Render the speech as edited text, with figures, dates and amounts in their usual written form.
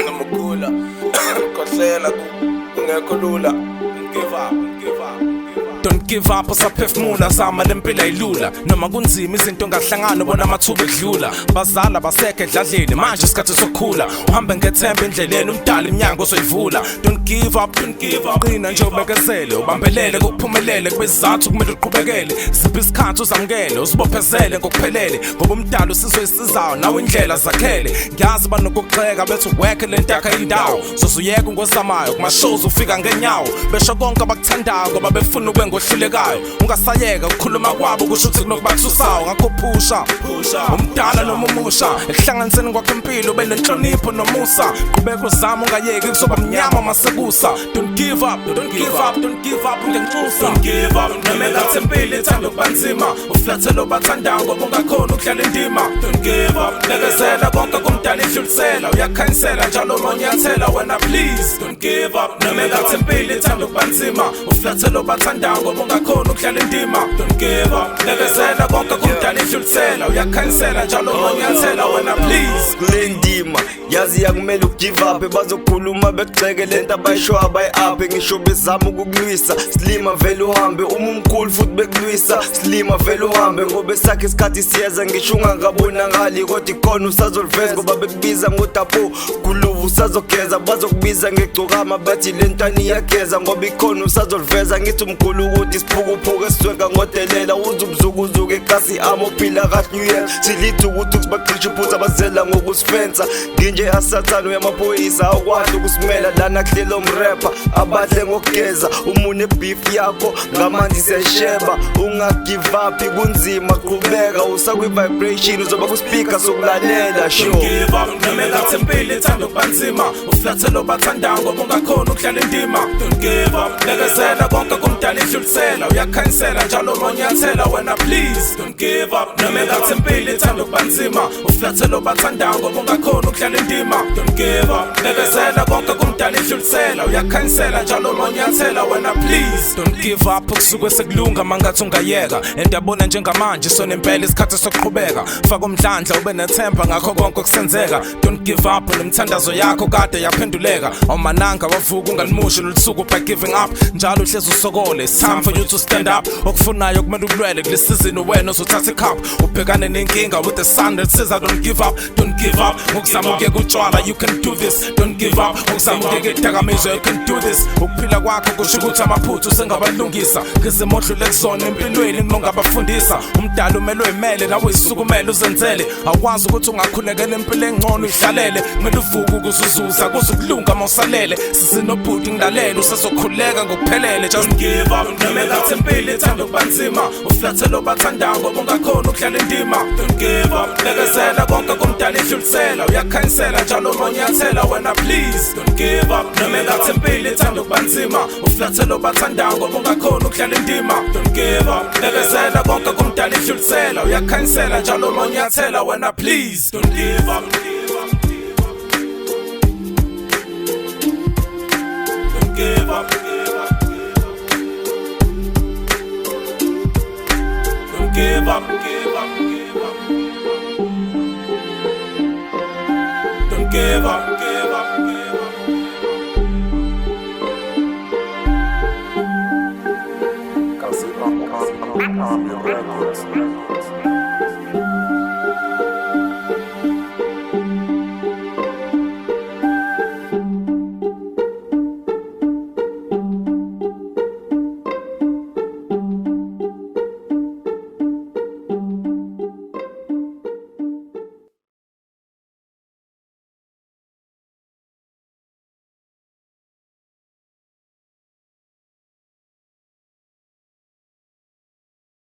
Namukula, khohlela kungekho lula. Don't give up usaphefumula zama lempilo ayilula noma kunzima izinto engahlangana bona amathuba edlula bazala basekhe edladleni manje isikhathi sokukhula uhambe ngethemba endleleni umdala iminyango ozoyivula don't give up qina nje ubekezele ubambelele kokuphumelele kubezathu kumele uqhubekele siphi isikhathi uzamukele uzibophezele ngokuphelele ngoba umdala usizoyisizayo nawe indlela zakhele ngiyazi banokugxeka bethi uwekhe lentakha indawo zozuyeka ungozamayo kumashows ufika ngenyawo besho konke abakuthandayo ngoba befuna ngohlulekayo ungasayeka ukukhuluma kwabo kusho ukuthi kunokubathusayo ngakho phusha umdala noma umusha ekuhlanganiseni kwakho impilo ube nenhlonipho nomusa qhubeka uzama ungayeki kuzoba mnyama masekusa don't give up ungenxusa don't give up noma ngathi impilo ithanda ukubanzima uflathela obathandayo ngoba ungakhona ukudlala indima don't give up bekezela konke kumdala idlulisela uyakhanyisela njalo monyathela wena please don't give up noma ngathi impilo ithanda ukubanzima uflathela obathandayo ngoba ungakhona ukudlala indima don't give up bekezela konke kumdala idlulisela uyakhanyisela njalo monyathela wena please kule ndima yazi yakumele ugive up bazokhuluma bekugxeke lento abayisho abayi-aphe ngisho bezama ukukulwisa slima vele uhambe umkhulu futhi bekulwisa slima vele uhambe ngoba esakhe isikhathi siyeza ngisho ungangabonakali kodwa ikhona usazoliveza ngoba bekubiza ngotapo kuluva usazogeza bazokubiza ngegcokama bathi lentwana iyageza ngoba ikhona usazoliveza ngithi umkhulu ukuthi siphukuphuka esizwenka ngodelela uzubuzukuzuka ekasi amo phila kahle uyela silithi ukuthi usibaqisha iphuza abazela ngokusifensa nginje asathane uyamaphoyisa awukwazi ukusimela lana kuhlela umrapper abadle ngokugeza umune beef yakho ngamanzi sesheba ungagive up kunzima qhubeka usakwi-vibration uzoba kuspeaker sokulalela show don't give up noma ngathi impilo ithanda ukubanzima uflathela obathandayo ngoba ungakhona ukudlala indima don't give up bekezela konke kumdala idlulisela uyakhanyisela njalo monyathela wena please don't give up noma ngathi impilo ithanda ukubanzima uflathela obathandayo ngoba ungakhona ukudlala indima don't give up bekezela konke kumdala idlulisela uyakhanyisela njalo monyathela wena please don't give up kusuke sekulunga mangathi ungayeka endiyabona njengamanje sonempela isikhathi sokuqhubeka faka umdlandla ube nethemba ngakho konke kusenzeka don't give up nemthandazo yakho kade yaphenduleka awumananga wavuka ungalimushi lolusuku by giving up njalo uhlezi usokole it's time for you to stand up okufunayo kumele ukulwele kulesizini wena uzothatha icup ubhekane nenkinga with the sun that says I don't give up ngokuzama ukuyeka utshwala you can do this don't give up ngokuzama ukuyeka idakamizwa you can do this ukuphila kwakho kusho ukuthi amaphutha usengabalungisa ngizimo odlule kuzona empilweni ngingabafundisa umdala umele uyimele nawe isukumele uzenzele awukwazi ukuthi ungakhulekela impilo engcono uyihlalele kumele uvuke ukuzuzuza kuze ukulunga mawusalele sizinobhuti ngilalela usezokhuleka ngokuphelele just give up noma ngathi impilo ithanda ukubanzima uflathela obathandayo ngoba ungakhona ukudlala indima don't give up bekezela konke kumdala idlulisela uyakhanyisela njalo monyathela wena please don't give up noma ngathi impilo ithanda ukubanzima uflathela obathandayo ngoba ungakhona ukudlala indima don't give up bekezela konke kumdala idlulisela uyakhanyisela njalo monyathela wena please don't give up don't give up don't give up don't give up I'm your records.